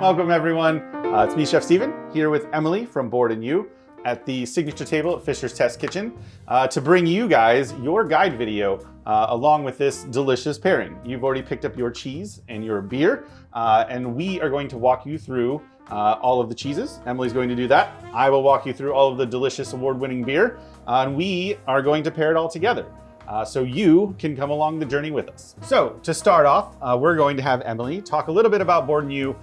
Welcome everyone. It's me, Chef Steven, here with Emily from Board & You at the signature table at Fisher's Test Kitchen to bring you guys your guide video along with this delicious pairing. You've already picked up your cheese and your beer, and we are going to walk you through all of the cheeses. Emily's going to do that. I will walk you through all of the delicious award-winning beer, and we are going to pair it all together. So you can come along the journey with us. So to start off, we're going to have Emily talk a little bit about Board & You,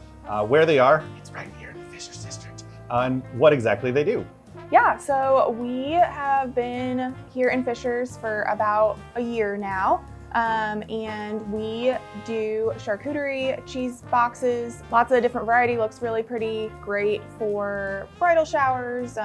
where they are. It's right here in the Fisher's District, and what exactly they do. Yeah, so we have been here in Fisher's for about a year now, and we do charcuterie, cheese boxes, lots of different variety, looks really pretty, great for bridal showers,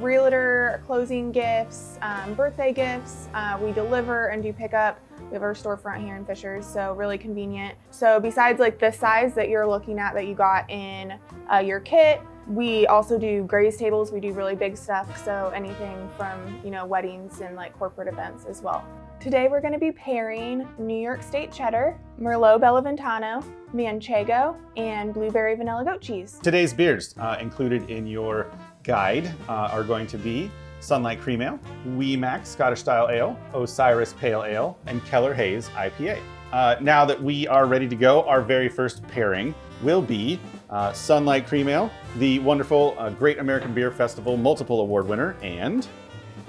realtor closing gifts, birthday gifts. We deliver and do pickup. We have our storefront here in Fisher's, so really convenient. So besides like the size that you're looking at that you got in your kit, we also do graze tables. We do really big stuff, so anything from, weddings and like corporate events as well. Today we're going to be pairing New York State Cheddar, Merlot Bellaventano, Manchego, and Blueberry Vanilla Goat Cheese. Today's beers included in your guide are going to be Sunlight Cream Ale, Weemac Scottish Style Ale, Osiris Pale Ale, and Keller Hayes IPA. Now that we are ready to go, our very first pairing will be Sunlight Cream Ale, the wonderful Great American Beer Festival multiple award winner, and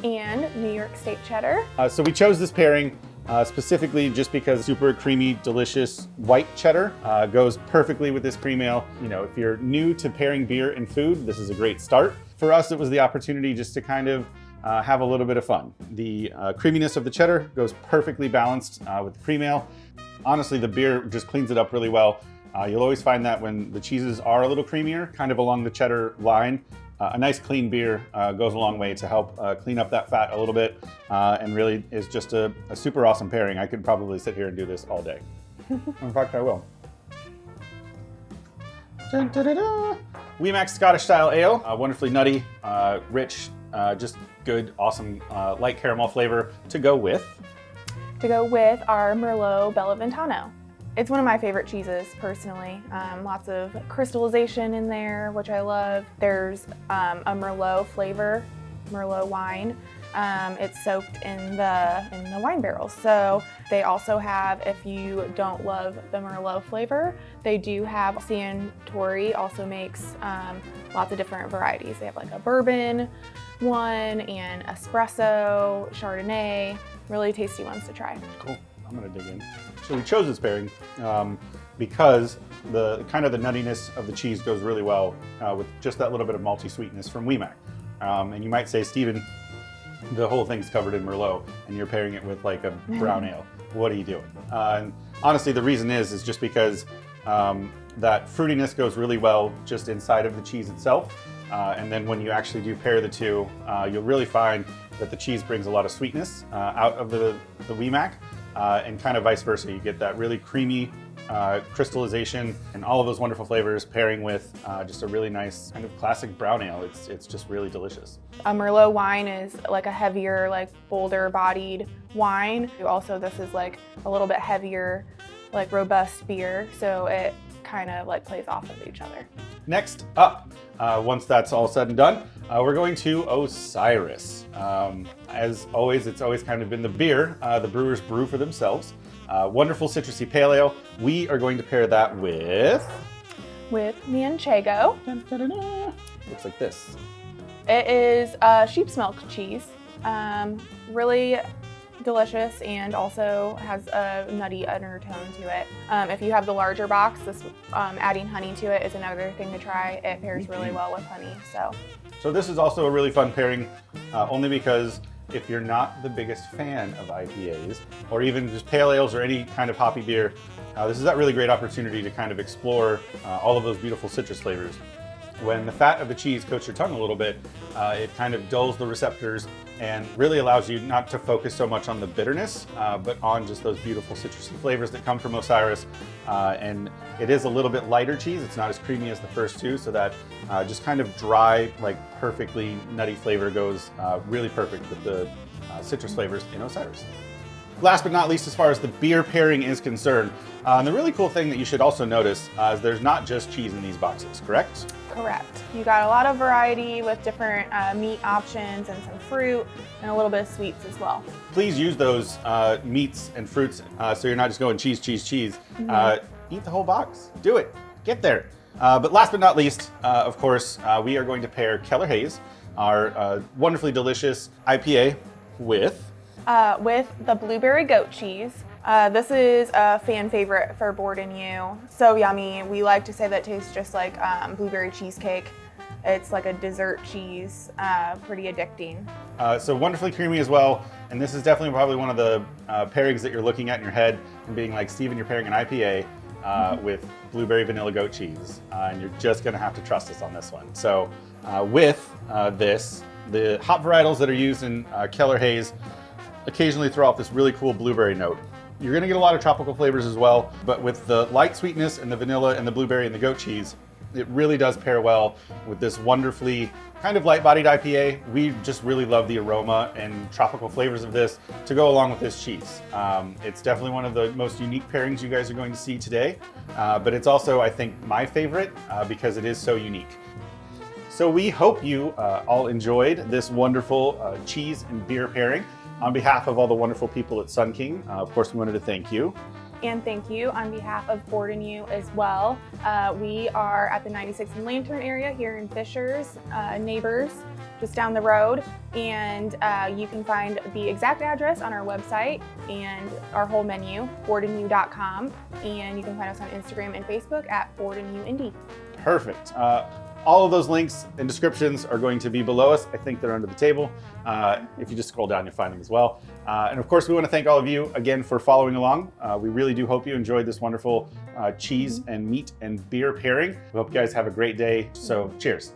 New York State Cheddar. So we chose this pairing specifically just because super creamy, delicious white cheddar goes perfectly with this cream ale. If you're new to pairing beer and food, this is a great start. For us, it was the opportunity just to kind of have a little bit of fun. The creaminess of the cheddar goes perfectly balanced with the cream ale. Honestly, the beer just cleans it up really well. You'll always find that when the cheeses are a little creamier, kind of along the cheddar line, a nice clean beer goes a long way to help clean up that fat a little bit, and really is just a super awesome pairing. I could probably sit here and do this all day. In fact, I will. Dun, da, da, da. Weemac Scottish Style Ale, wonderfully nutty, rich, just good, awesome, light caramel flavor to go with our Merlot Bellaventano. It's one of my favorite cheeses, personally. Lots of crystallization in there, which I love. There's a Merlot flavor, Merlot wine. It's soaked in the wine barrels. So they also have, if you don't love the Merlot flavor, they do have Suntory also makes lots of different varieties. They have like a bourbon one and espresso, Chardonnay, really tasty ones to try. Cool. I'm gonna dig in. So we chose this pairing because the nuttiness of the cheese goes really well with just that little bit of malty sweetness from Weemac. And you might say, Steven, the whole thing's covered in Merlot and you're pairing it with like a brown ale. What are you doing? And honestly, the reason is just because that fruitiness goes really well just inside of the cheese itself. And then when you actually do pair the two, you'll really find that the cheese brings a lot of sweetness out of the Weemac. And kind of vice versa. You get that really creamy crystallization and all of those wonderful flavors pairing with just a really nice kind of classic brown ale. It's just really delicious. A Merlot wine is like a heavier, like bolder bodied wine. Also, this is like a little bit heavier, like robust beer. So it kind of like plays off of each other. Next up, once that's all said and done, we're going to Osiris. As always, it's always kind of been the beer the brewers brew for themselves. Wonderful citrusy pale ale. We are going to pair that with Manchego. Dun, dun, dun, dun. Looks like this. It is sheep's milk cheese. Really delicious and also has a nutty undertone to it. If you have the larger box, adding honey to it is another thing to try. It pairs really well with honey. So this is also a really fun pairing, only because if you're not the biggest fan of IPAs or even just pale ales or any kind of hoppy beer, this is that really great opportunity to kind of explore all of those beautiful citrus flavors. When the fat of the cheese coats your tongue a little bit, it kind of dulls the receptors and really allows you not to focus so much on the bitterness, but on just those beautiful citrusy flavors that come from Osiris. And it is a little bit lighter cheese. It's not as creamy as the first two, so that just kind of dry, like perfectly nutty flavor goes really perfect with the citrus flavors in Osiris. Last but not least, as far as the beer pairing is concerned, the really cool thing that you should also notice is there's not just cheese in these boxes, correct? Correct. You got a lot of variety with different meat options and some fruit and a little bit of sweets as well. Please use those meats and fruits so you're not just going cheese, cheese, cheese. Eat the whole box. Do it. Get there. But last but not least, of course, we are going to pair Keller Haze, our wonderfully delicious IPA, with the blueberry goat cheese. This is a fan favorite for Board and You. So yummy. We like to say that it tastes just like blueberry cheesecake. It's like a dessert cheese, pretty addicting. So wonderfully creamy as well. And this is definitely probably one of the pairings that you're looking at in your head and being like, Steven, you're pairing an IPA with blueberry vanilla goat cheese. And you're just gonna have to trust us on this one. So with this, the hop varietals that are used in Keller Haze occasionally throw off this really cool blueberry note. You're gonna get a lot of tropical flavors as well, but with the light sweetness and the vanilla and the blueberry and the goat cheese, it really does pair well with this wonderfully kind of light-bodied IPA. We just really love the aroma and tropical flavors of this to go along with this cheese. It's definitely one of the most unique pairings you guys are going to see today, but it's also, I think, my favorite because it is so unique. So we hope you all enjoyed this wonderful cheese and beer pairing. On behalf of all the wonderful people at Sun King, of course, we wanted to thank you. And thank you on behalf of Board and You as well. We are at the 96 and Lantern area here in Fishers, neighbors just down the road. And you can find the exact address on our website and our whole menu, boardandyou.com. And you can find us on Instagram and Facebook at Board and You Indy. Perfect. All of those links and descriptions are going to be below us. I think they're under the table. If you just scroll down, you'll find them as well. And of course, we want to thank all of you again for following along. We really do hope you enjoyed this wonderful cheese and meat and beer pairing. We hope you guys have a great day. So cheers.